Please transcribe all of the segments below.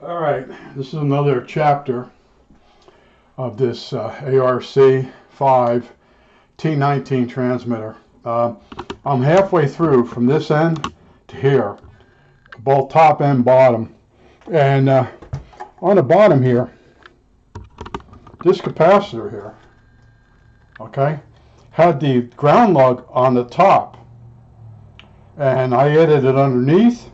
All right, this is another chapter of this ARC-5 T-19 transmitter. I'm halfway through from this end to here, both top and bottom. And on the bottom here, this capacitor here, okay, had the ground lug on the top. And I added it underneath.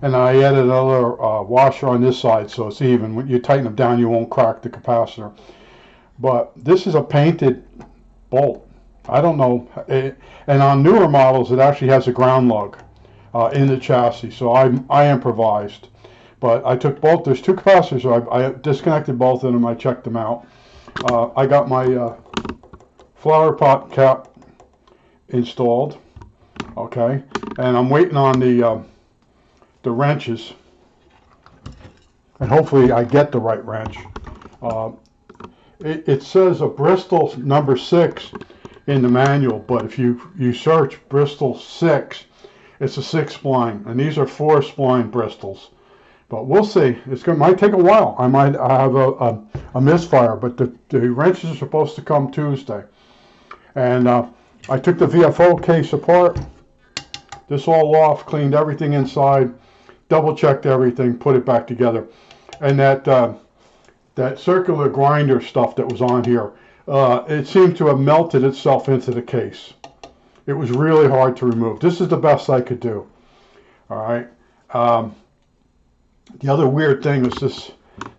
And I added another washer on this side so it's even. When you tighten them down, you won't crack the capacitor. But this is a painted bolt. I don't know. And on newer models, it actually has a ground lug in the chassis. So I improvised. But I took both. There's two capacitors. So I disconnected both of them. I checked them out. I got my flower pot cap installed. Okay. And I'm waiting on the wrenches, and hopefully I get the right wrench. It says a Bristol number 6 in the manual, but if you search Bristol 6, it's a 6 spline, and these are 4 spline Bristols. But we'll see. Might take a while. I might have a misfire, but the wrenches are supposed to come Tuesday. And I took the VFO case apart, this all off, cleaned everything inside, double checked everything, put it back together. And that circular grinder stuff that was on here, it seemed to have melted itself into the case. It was really hard to remove. This is the best I could do. All right. The other weird thing is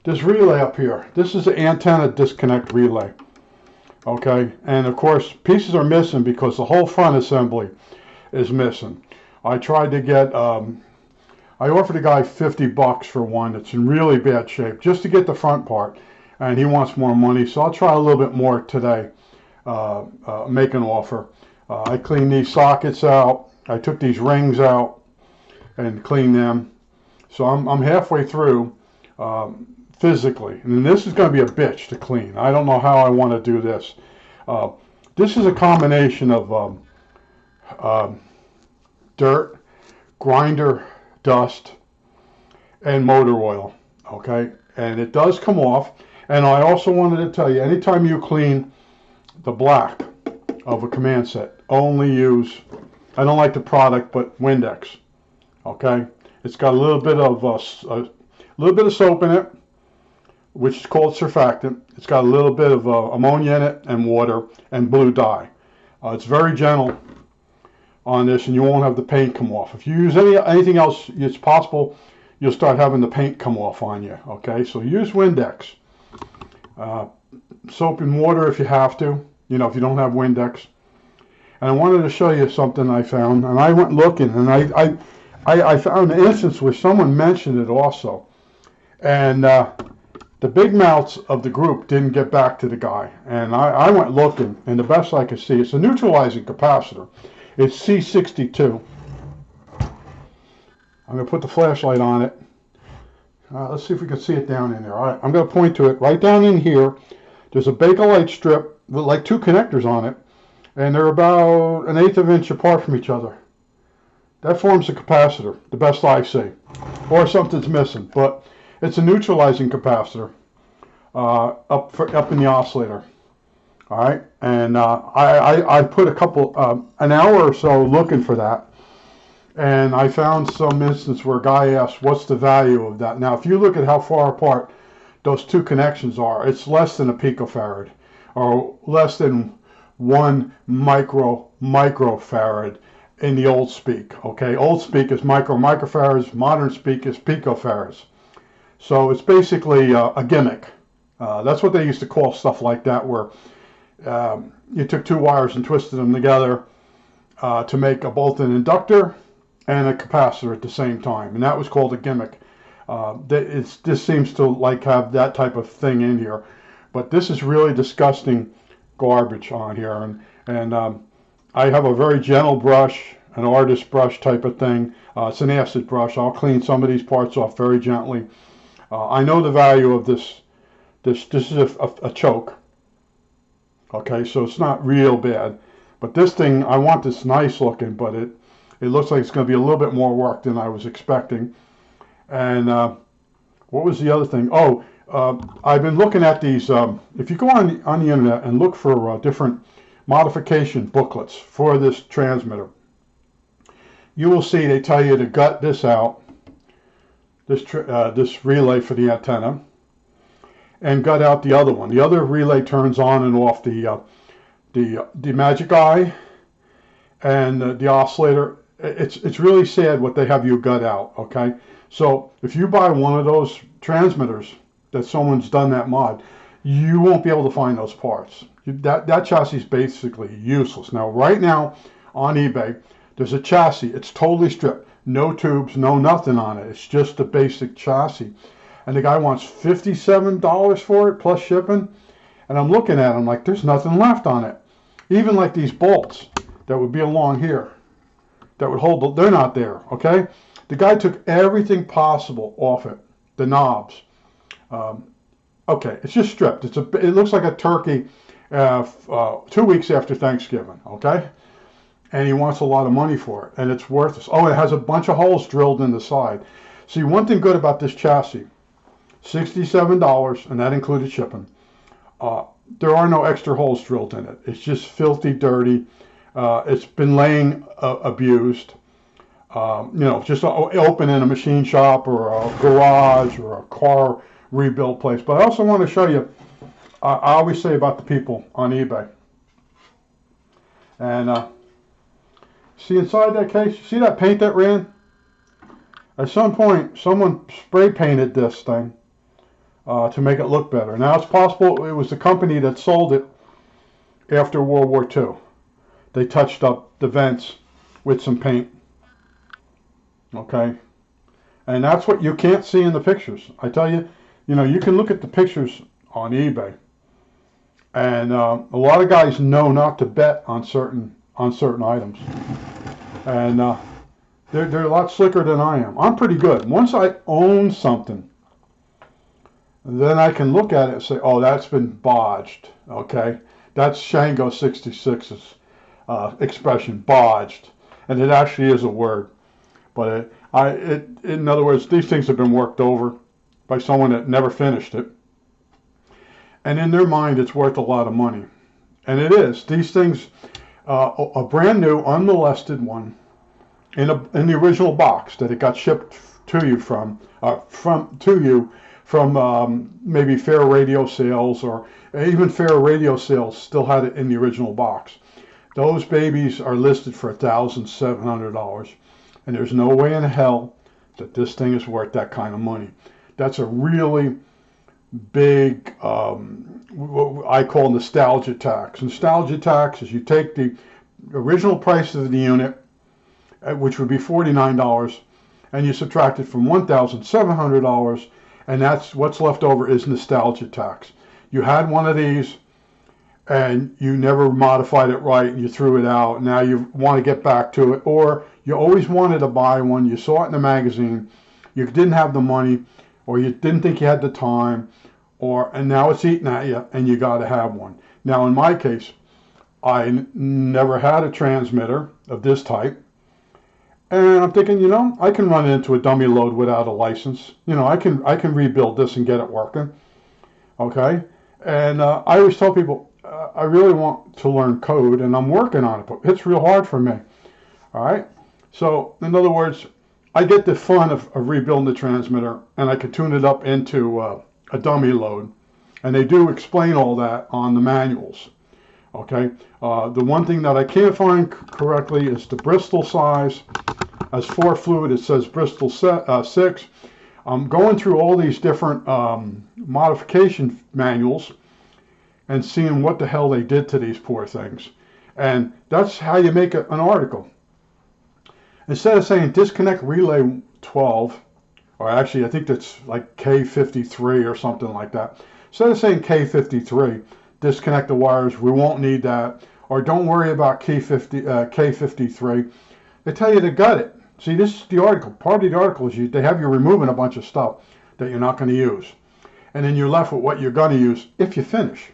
this relay up here. This is an antenna disconnect relay. Okay. And of course, pieces are missing because the whole front assembly is missing. I tried to get, I offered a guy $50 for one that's in really bad shape just to get the front part, and he wants more money, so I'll try a little bit more today, make an offer. I cleaned these sockets out. I took these rings out and cleaned them. So I'm halfway through physically, and this is going to be a bitch to clean. I don't know how I want to do this. This is a combination of dirt, grinder dust, and motor oil. Okay, and it does come off. And I also wanted to tell you, anytime you clean the black of a command set, only use, I don't like the product, but Windex. Okay, it's got a little bit of soap in it, which is called surfactant. It's got a little bit of ammonia in it and water and blue dye. It's very gentle on this, and you won't have the paint come off. If you use anything else, it's possible you'll start having the paint come off on you. Okay, so use Windex. Soap and water if you have to, if you don't have Windex. And I wanted to show you something I found, and I went looking, and I found an instance where someone mentioned it also. And the big mouths of the group didn't get back to the guy. And I went looking, and the best I could see, it's a neutralizing capacitor. It's C62. I'm going to put the flashlight on it. Let's see if we can see it down in there. All right, I'm going to point to it. Right down in here, there's a Bakelite strip with like 2 connectors on it, and they're about 1/8 of an inch apart from each other. That forms a capacitor, the best I see. Or something's missing, but it's a neutralizing capacitor up in the oscillator. All right, and I put an hour or so looking for that, and I found some instance where a guy asked, what's the value of that? Now, if you look at how far apart those 2 connections are, it's less than a picofarad, or less than 1 microfarad in the old speak. Okay, old speak is microfarads, modern speak is picofarads. So it's basically a gimmick. That's what they used to call stuff like that, where you took 2 wires and twisted them together to make both an inductor and a capacitor at the same time, and that was called a gimmick. This seems to have that type of thing in here, but this is really disgusting garbage on here. And I have a very gentle brush, an artist brush type of thing. It's an acid brush. I'll clean some of these parts off very gently. I know the value of this. This is a choke. Okay, so it's not real bad, but this thing, I want this nice looking, but it looks like it's going to be a little bit more work than I was expecting. And what was the other thing? Oh, I've been looking at these. If you go on the internet and look for different modification booklets for this transmitter, you will see they tell you to gut this out, this relay for the antenna, and gut out the other one. The other relay turns on and off the magic eye and the oscillator. It's really sad what they have you gut out. Okay, so if you buy one of those transmitters that someone's done that mod, you won't be able to find those parts. That chassis is basically useless. Now, right now on eBay, there's a chassis. It's totally stripped. No tubes, no nothing on it. It's just a basic chassis. And the guy wants $57 for it plus shipping. And I'm looking at it, I'm like, there's nothing left on it. Even like these bolts that would be along here that would hold, they're not there, okay? The guy took everything possible off it, the knobs. Okay, it's just stripped. It looks like a turkey 2 weeks after Thanksgiving, okay? And he wants a lot of money for it, and it's worthless. Oh, it has a bunch of holes drilled in the side. See, one thing good about this chassis, $67, and that included shipping. There are no extra holes drilled in it. It's just filthy, dirty. It's been laying abused. Just open in a machine shop or a garage or a car rebuild place. But I also want to show you, I always say about the people on eBay. And see inside that case, see that paint that ran? At some point, someone spray painted this thing to make it look better. Now, it's possible it was the company that sold it after World War II. They touched up the vents with some paint. Okay? And that's what you can't see in the pictures. I tell you, you can look at the pictures on eBay. And a lot of guys know not to bet on certain items. And they're a lot slicker than I am. I'm pretty good. Once I own something, then I can look at it and say, oh, that's been bodged. Okay? That's Shango 66's expression, bodged. And it actually is a word. But in other words, these things have been worked over by someone that never finished it. And in their mind, it's worth a lot of money. And it is. These things, a brand new, unmolested one, in the original box that it got shipped to you from maybe Fair Radio Sales, or even Fair Radio Sales still had it in the original box. Those babies are listed for $1,700. And there's no way in hell that this thing is worth that kind of money. That's a really big, what I call nostalgia tax. Nostalgia tax is you take the original price of the unit, which would be $49, and you subtract it from $1,700, and that's what's left over is nostalgia tax. You had one of these, and you never modified it right, and you threw it out. Now you want to get back to it, or you always wanted to buy one. You saw it in the magazine. You didn't have the money, or you didn't think you had the time, and now it's eating at you, and you got to have one. Now, in my case, I never had a transmitter of this type, and I'm thinking, I can run into a dummy load without a license. I can rebuild this and get it working. Okay, and I always tell people, I really want to learn code, and I'm working on it, but it's real hard for me. All right. So, in other words, I get the fun of rebuilding the transmitter, and I can tune it up into a dummy load. And they do explain all that on the manuals. Okay. The one thing that I can't find correctly is the Bristol size. As 4 fluid, it says Bristol 6. I'm going through all these different modification manuals and seeing what the hell they did to these poor things. And that's how you make an article. Instead of saying disconnect relay 12, or actually I think that's like K53 or something like that. Instead of saying K53, disconnect the wires, we won't need that, or don't worry about K53, they tell you to gut it. See, this is the article. Part of the article is they have you removing a bunch of stuff that you're not going to use. And then you're left with what you're going to use if you finish.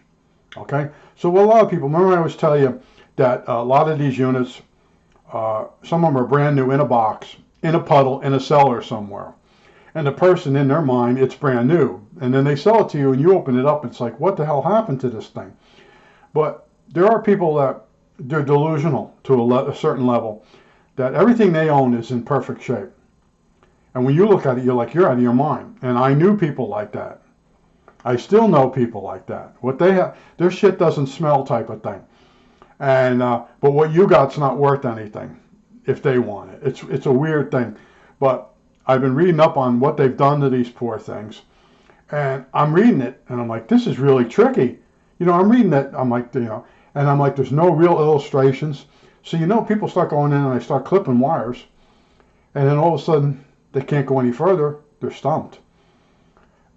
Okay? So a lot of people, remember I always tell you that a lot of these units, some of them are brand new in a box, in a puddle, in a cellar somewhere. And the person in their mind, it's brand new. And then they sell it to you and you open it up. It's like, what the hell happened to this thing? But there are people that they're delusional to a certain level, that everything they own is in perfect shape. And when you look at it, you're like, you're out of your mind. And I knew people like that. I still know people like that. What they have, their shit doesn't smell type of thing. And but what you got's not worth anything if they want it. It's a weird thing. But I've been reading up on what they've done to these poor things. And I'm reading it, and I'm like, this is really tricky. You know, I'm reading it, I'm like, you know, and I'm like, there's no real illustrations. So, you know, people start going in and they start clipping wires. And then all of a sudden, they can't go any further. They're stumped.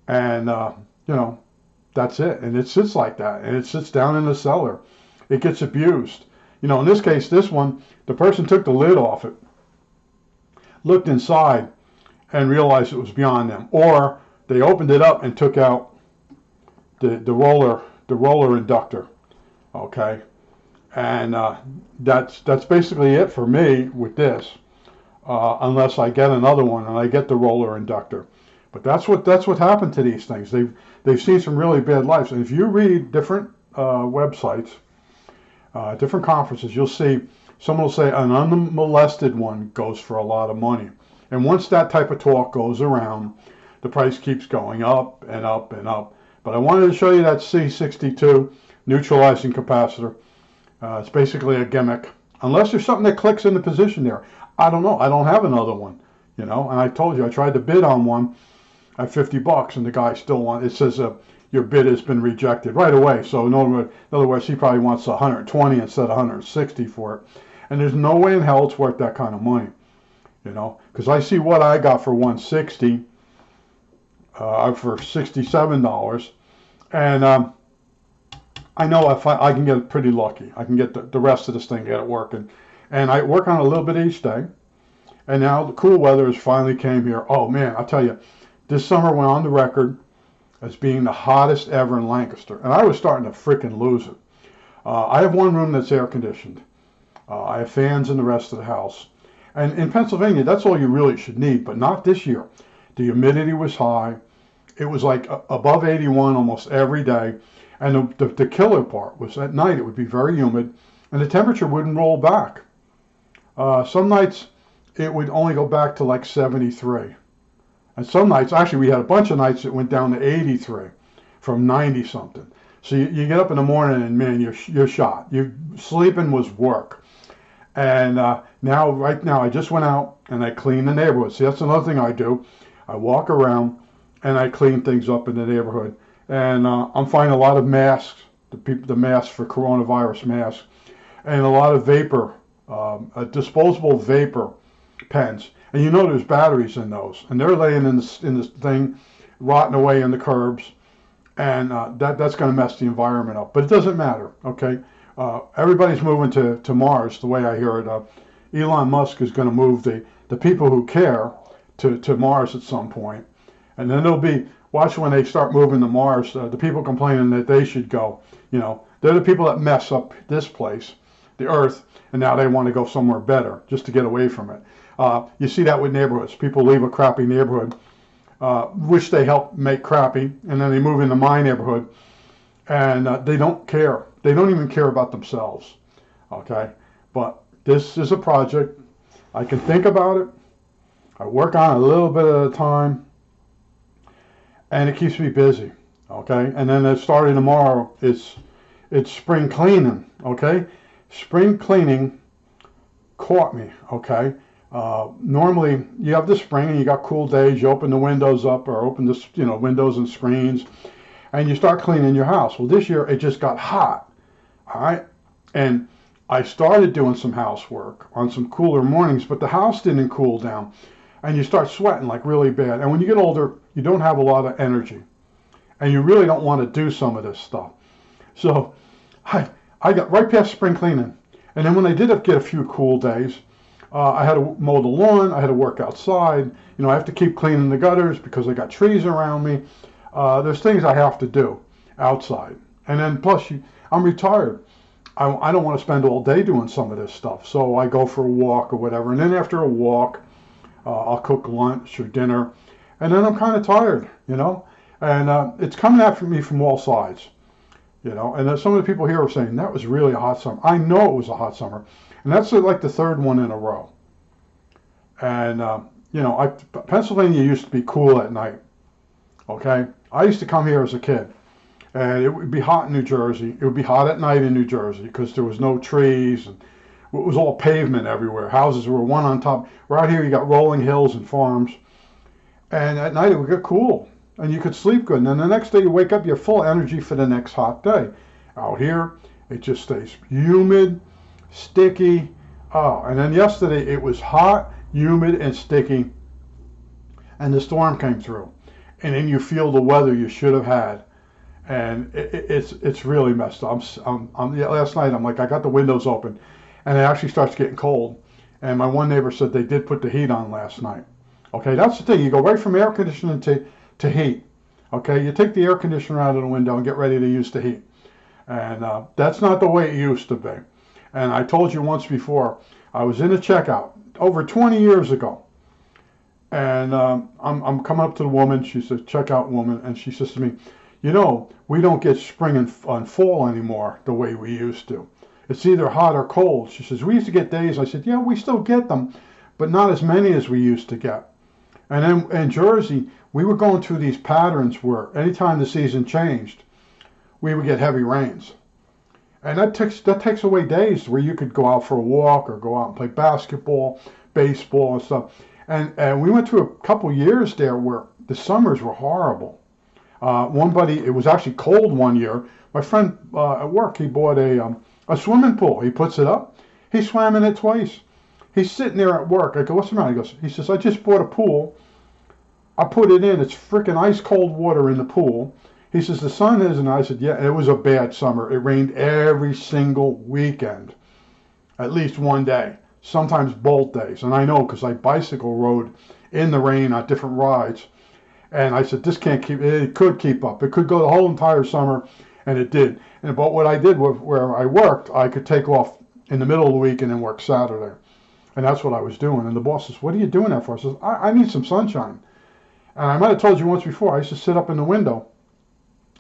And, you know, that's it. And it sits like that. And it sits down in the cellar. It gets abused. You know, in this case, this one, the person took the lid off it, looked inside, and realized it was beyond them. Or they opened it up and took out the roller inductor. Okay. And that's basically it for me with this. Unless I get another one and I get the roller inductor. But that's what happened to these things. They've seen some really bad lives. And if you read different websites, different conferences, you'll see someone will say an unmolested one goes for a lot of money. And once that type of talk goes around, the price keeps going up and up and up. But I wanted to show you that C62 neutralizing capacitor. It's basically a gimmick. Unless there's something that clicks in the position there. I don't know. I don't have another one, you know. And I told you, I tried to bid on one at $50, and the guy still wants. It says your bid has been rejected right away. So in other words, he probably wants 120 instead of 160 for it. And there's no way in hell it's worth that kind of money, you know. Because I see what I got for 160, for $67, and I know I can get pretty lucky. I can get the rest of this thing, get it working. And I work on it a little bit each day. And now the cool weather has finally came here. Oh man, I'll tell you, this summer went on the record as being the hottest ever in Lancaster. And I was starting to freaking lose it. I have one room that's air conditioned. I have fans in the rest of the house. And in Pennsylvania, that's all you really should need, but not this year. The humidity was high. It was like above 81 almost every day. And the killer part was at night it would be very humid and the temperature wouldn't roll back. Some nights it would only go back to like 73. And some nights, actually we had a bunch of nights that went down to 83 from 90 something. So you get up in the morning and man, you're shot. Sleeping was work. And right now I just went out and I cleaned the neighborhood. See, that's another thing I do. I walk around and I clean things up in the neighborhood. And I'm finding a lot of masks, the masks for coronavirus masks, and a lot of vapor, disposable vapor pens. And you know there's batteries in those, and they're laying in this thing, rotting away in the curbs, and that's going to mess the environment up. But it doesn't matter, okay? Everybody's moving to Mars, the way I hear it. Elon Musk is going to move the people who care to Mars at some point, and then there'll be, watch when they start moving to Mars, the people complaining that they should go, you know, they're the people that mess up this place, the Earth, and now they want to go somewhere better just to get away from it. You see that with neighborhoods. People leave a crappy neighborhood, which they help make crappy, and then they move into my neighborhood, and they don't care. They don't even care about themselves, okay? But this is a project. I can think about it. I work on it a little bit at a time, and it keeps me busy, okay? And then starting tomorrow, it's spring cleaning, okay? Spring cleaning caught me, okay? Normally, you have the spring and you got cool days. You open the windows up or open the windows and screens, and you start cleaning your house. Well, this year it just got hot, all right? And I started doing some housework on some cooler mornings, but the house didn't cool down, and you start sweating like really bad. And when you get older, you don't have a lot of energy, and you really don't want to do some of this stuff. So I got right past spring cleaning, and then when I did get a few cool days, I had to mow the lawn, I had to work outside, I have to keep cleaning the gutters because I got trees around me. There's things I have to do outside. And then plus, I'm retired. I don't want to spend all day doing some of this stuff. So I go for a walk or whatever. And then after a walk, I'll cook lunch or dinner. and then I'm kind of tired, you know, and it's coming after me from all sides, you know. And some of the people here are saying that was really a hot summer. I know it was a hot summer, and that's like the third one in a row. And you know, Pennsylvania used to be cool at night. Okay, I used to come here as a kid, and it would be hot in New Jersey. It would be hot at night in New Jersey because there was no trees, and it was all pavement everywhere. Houses were one on top. Right here, you got rolling hills and farms. And at night, it would get cool, and you could sleep good. And then the next day, you wake up, you're full of energy for the next hot day. Out here, it just stays humid, sticky. Oh, and then yesterday, it was hot, humid, and sticky, and the storm came through. And then you feel the weather you should have had. And it's really messed up. Last night, I'm like, I got the windows open, and it actually starts getting cold. And my one neighbor said they did put the heat on last night. Okay, that's the thing. You go right from air conditioning to heat. Okay, you take the air conditioner out of the window and get ready to use the heat. And that's not the way it used to be. And I told you once before, I was in a checkout over 20 years ago. And I'm coming up to the woman. She's a checkout woman. And she says to me, you know, we don't get spring and fall anymore the way we used to. It's either hot or cold. She says, we used to get days. I said, yeah, we still get them, but not as many as we used to get. And then in Jersey, we were going through these patterns where anytime the season changed, we would get heavy rains. And that takes away days where you could go out for a walk or go out and play basketball, baseball and stuff. And we went through a couple years there where the summers were horrible. One buddy, it was actually cold one year. My friend at work, he bought a swimming pool. He puts it up. He swam in it twice. He's sitting there at work. I go, what's the matter? He says, I just bought a pool. I put it in. It's freaking ice cold water in the pool. He says, the sun isn't. I said, yeah, it was a bad summer. It rained every single weekend, at least one day, sometimes both days. And I know because I bicycle rode in the rain on different rides. And I said, this can't keep, it could keep up. It could go the whole entire summer, and it did. And but what I did was where I worked, I could take off in the middle of the week and then work Saturday. And that's what I was doing. And the boss says, what are you doing that for? I says, I need some sunshine. And I might have told you once before, I used to sit up in the window.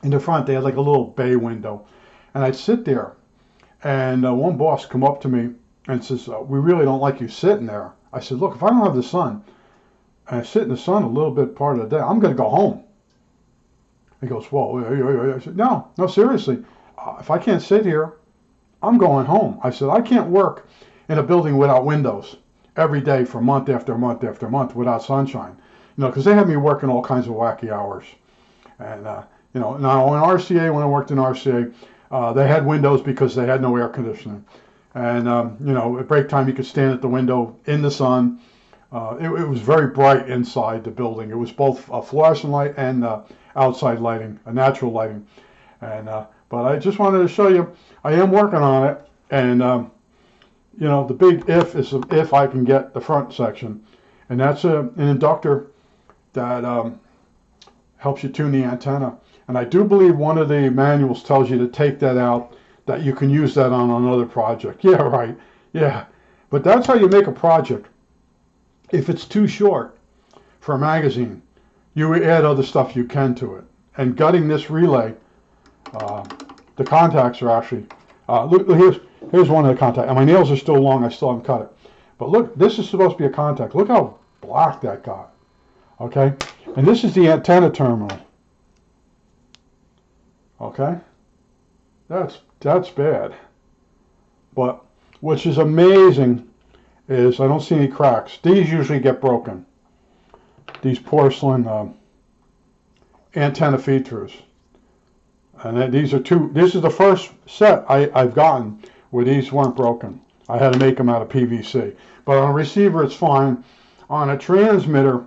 In the front, they had like a little bay window. And I'd sit there. And one boss come up to me and says, we really don't like you sitting there. I said, look, if I don't have the sun, and I sit in the sun a little bit part of the day, I'm going to go home. He goes, whoa. I said, no, seriously. If I can't sit here, I'm going home. I said, I can't work in a building without windows every day for month after month after month without sunshine. You know, because they had me working all kinds of wacky hours. And, you know, now in RCA, when I worked in RCA, they had windows because they had no air conditioning. And, you know, at break time, you could stand at the window in the sun. It was very bright inside the building. It was both a fluorescent light and outside lighting, a natural lighting. And but I just wanted to show you, I am working on it. And, you know, the big if is if I can get the front section. And that's an inductor that helps you tune the antenna. And I do believe one of the manuals tells you to take that out, that you can use that on another project. Yeah, right. Yeah. But that's how you make a project. If it's too short for a magazine, you add other stuff you can to it. And gutting this relay, the contacts are actually, look, here's one of the contacts. And my nails are still long, I still haven't cut it. But look, this is supposed to be a contact. Look how black that got. Okay? And this is the antenna terminal. Okay? That's bad. But which is amazing is I don't see any cracks. These usually get broken. These porcelain antenna feed-throughs. And then these are two. This is the first set I've gotten where these weren't broken. I had to make them out of PVC. But on a receiver, it's fine. On a transmitter,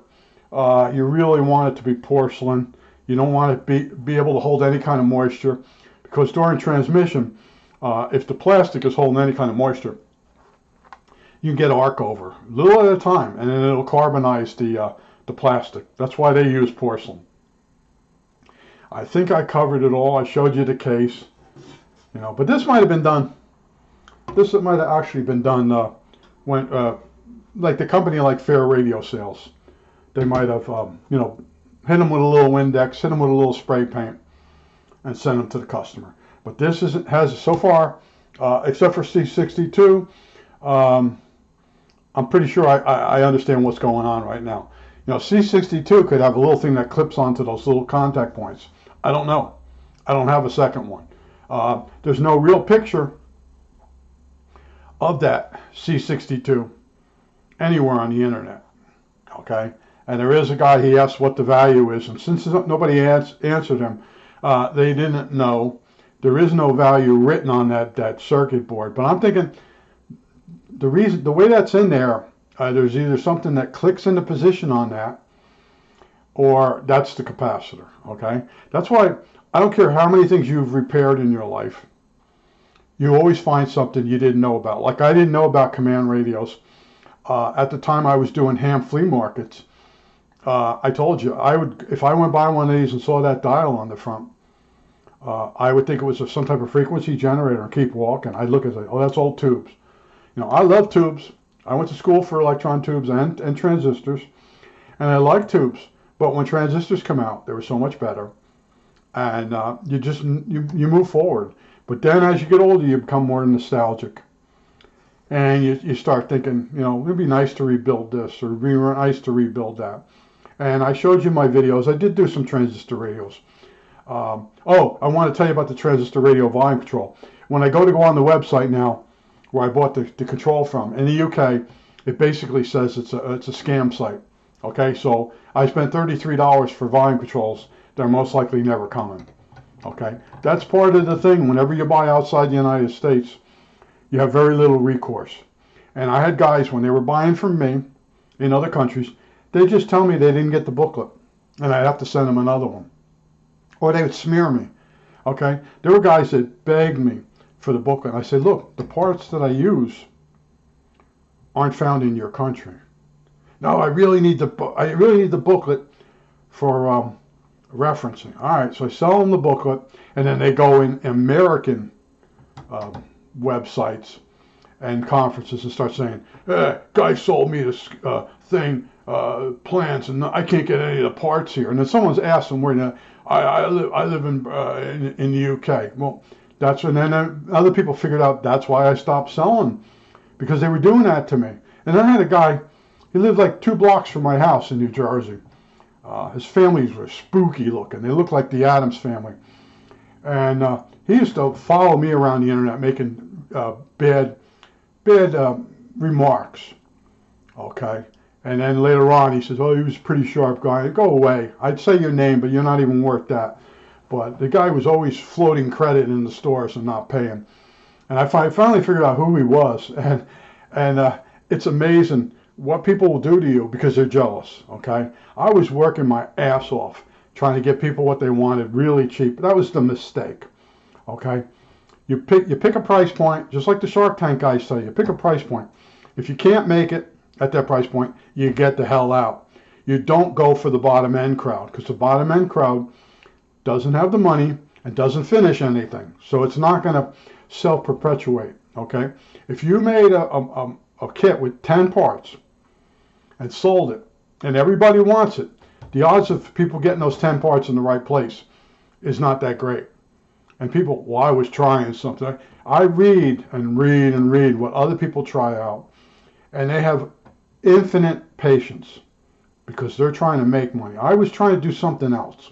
you really want it to be porcelain. You don't want it to be able to hold any kind of moisture, because during transmission, if the plastic is holding any kind of moisture, you can get arc over, a little at a time, and then it'll carbonize the plastic. That's why they use porcelain. I think I covered it all. I showed you the case, you know. But this might have been done. This might have actually been done when, like the company like Fair Radio Sales. they might have, you know, hit them with a little Windex, hit them with a little spray paint, and send them to the customer. But this has so far, except for C62, I'm pretty sure I understand what's going on right now. You know, C62 could have a little thing that clips onto those little contact points. I don't know. I don't have a second one. There's no real picture of that C62 anywhere on the internet. Okay? And there is a guy, he asked what the value is, and since nobody answered him, they didn't know. There is no value written on that circuit board. But I'm thinking the way that's in there, there's either something that clicks into position on that, or that's the capacitor. Okay? That's why I don't care how many things you've repaired in your life, you always find something you didn't know about. Like I didn't know about command radios. At the time I was doing ham flea markets, I told you, if I went by one of these and saw that dial on the front, I would think it was some type of frequency generator and keep walking. I'd look and say, oh, that's old tubes. You know, I love tubes. I went to school for electron tubes and transistors, and I like tubes. But when transistors come out, they were so much better. And you move forward. But then as you get older, you become more nostalgic. And you start thinking, you know, it'd be nice to rebuild this, or it'd be nice to rebuild that. And I showed you my videos. I did do some transistor radios. Oh, I want to tell you about the transistor radio volume control. When I go on the website now, where I bought the control from, in the UK, it basically says it's a scam site. Okay, so I spent $33 for volume controls. They're most likely never coming. Okay, that's part of the thing. Whenever you buy outside the United States, you have very little recourse. And I had guys, when they were buying from me in other countries, they just tell me they didn't get the booklet, and I'd have to send them another one. Or they would smear me. Okay, there were guys that begged me for the booklet. I said, look, the parts that I use aren't found in your country. No, I really need the booklet for referencing. All right, so I sell them the booklet, and then they go in American websites and conferences and start saying, guy sold me this thing, plans, and I can't get any of the parts here. And then someone's asked them where I live in the UK. Well, and then other people figured out that's why I stopped selling, because they were doing that to me. And I had a guy, he lived like 2 blocks from my house in New Jersey. His families were spooky looking. They looked like the Addams family. And he used to follow me around the internet making bad remarks. Okay. And then later on he says, oh, he was a pretty sharp guy. Go away. I'd say your name, but you're not even worth that. But the guy was always floating credit in the stores and not paying. And I finally figured out who he was. And it's amazing what people will do to you because they're jealous, okay? I was working my ass off trying to get people what they wanted really cheap. That was the mistake, okay? You pick a price point, just like the Shark Tank guys say, you pick a price point. If you can't make it at that price point, you get the hell out. You don't go for the bottom end crowd, because the bottom end crowd doesn't have the money and doesn't finish anything. So it's not going to self-perpetuate, okay? If you made a kit with 10 parts and sold it, and everybody wants it, the odds of people getting those 10 parts in the right place is not that great. And people, well, I was trying something. I read and read and read what other people try out, and they have infinite patience because they're trying to make money. I was trying to do something else.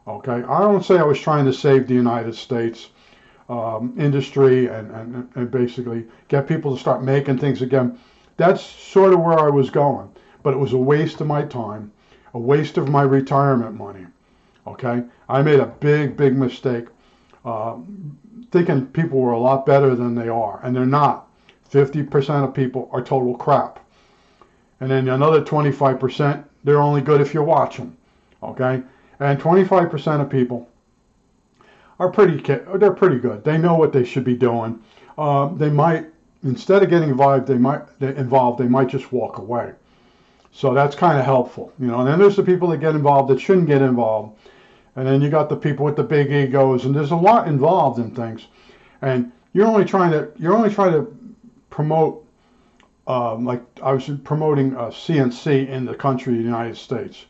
Okay, I don't say I was trying to save the United States industry and basically get people to start making things again. That's sort of where I was going, but it was a waste of my time, a waste of my retirement money. Okay, I made a big mistake thinking people were a lot better than they are, and they're not. 50% of people are total crap, and then another 25%, they're only good if you watch them. Okay, and 25% of people are they're pretty good. They know what they should be doing. They might, instead of getting involved, they might just walk away. So that's kind of helpful, you know. And then there's the people that get involved that shouldn't get involved. And then you got the people with the big egos, and there's a lot involved in things. And you're only trying to promote like I was promoting CNC in the country of the United States.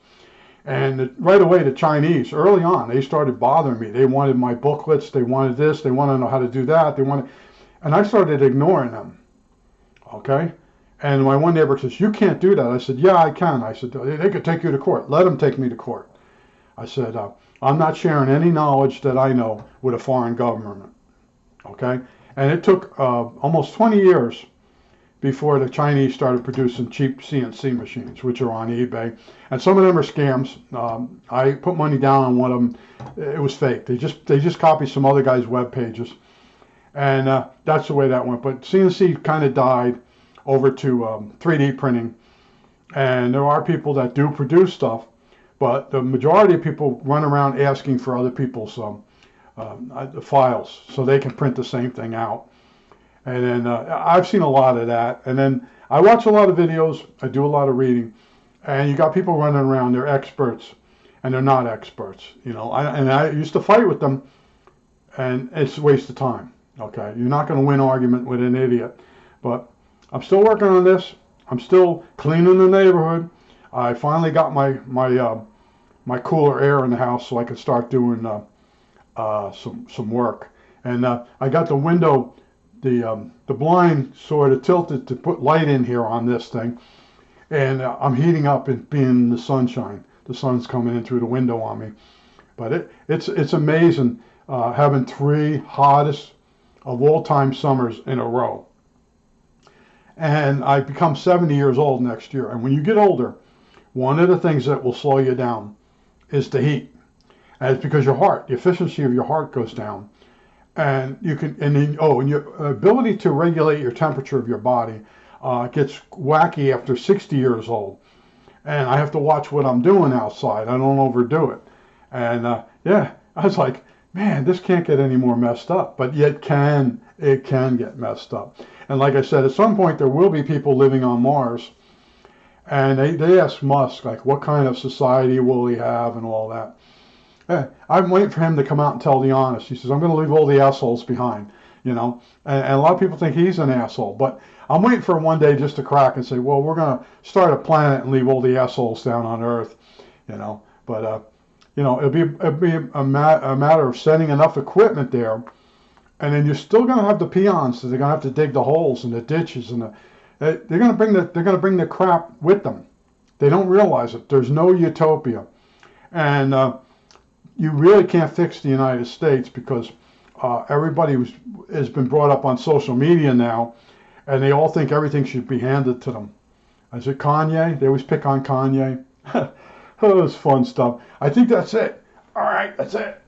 And right away, the Chinese, early on, they started bothering me. They wanted my booklets. They wanted this. They wanted to know how to do that. And I started ignoring them. Okay. And my one neighbor says, "You can't do that." I said, "Yeah, I can." I said, "They could take you to court. Let them take me to court." I said, "I'm not sharing any knowledge that I know with a foreign government." Okay. And it took almost 20 years before the Chinese started producing cheap CNC machines, which are on eBay. And some of them are scams. I put money down on one of them. It was fake. They just copied some other guy's web pages. And that's the way that went. But CNC kind of died over to 3D printing. And there are people that do produce stuff, but the majority of people run around asking for other people's files so they can print the same thing out. And then I've seen a lot of that. And then I watch a lot of videos. I do a lot of reading. And you got people running around. They're experts, and they're not experts. I used to fight with them, and it's a waste of time. Okay, you're not going to win an argument with an idiot. But I'm still working on this. I'm still cleaning the neighborhood. I finally got my cooler air in the house, so I could start doing some work. And I got the window. The blind sort of tilted to put light in here on this thing, and I'm heating up and being in the sunshine. The sun's coming in through the window on me, but it's amazing having 3 hottest of all time summers in a row. And I become 70 years old next year. And when you get older, one of the things that will slow you down is the heat, and it's because the efficiency of your heart goes down. And your ability to regulate your temperature of your body gets wacky after 60 years old. And I have to watch what I'm doing outside. I don't overdo it. And I was like, man, this can't get any more messed up. But yet it can get messed up. And like I said, at some point there will be people living on Mars. And they ask Musk, like, what kind of society will he have and all that. I'm waiting for him to come out and tell the honest. He says, I'm going to leave all the assholes behind, And a lot of people think he's an asshole. But I'm waiting for one day just to crack and say, well, we're going to start a planet and leave all the assholes down on Earth, But, it'll be a matter of sending enough equipment there. And then you're still going to have the peons. So they're going to have to dig the holes and the ditches. And they're going to bring the crap with them. They don't realize it. There's no utopia. And you really can't fix the United States because everybody has been brought up on social media now, and they all think everything should be handed to them. Is it Kanye? They always pick on Kanye. Oh, it's fun stuff. I think that's it. All right, that's it.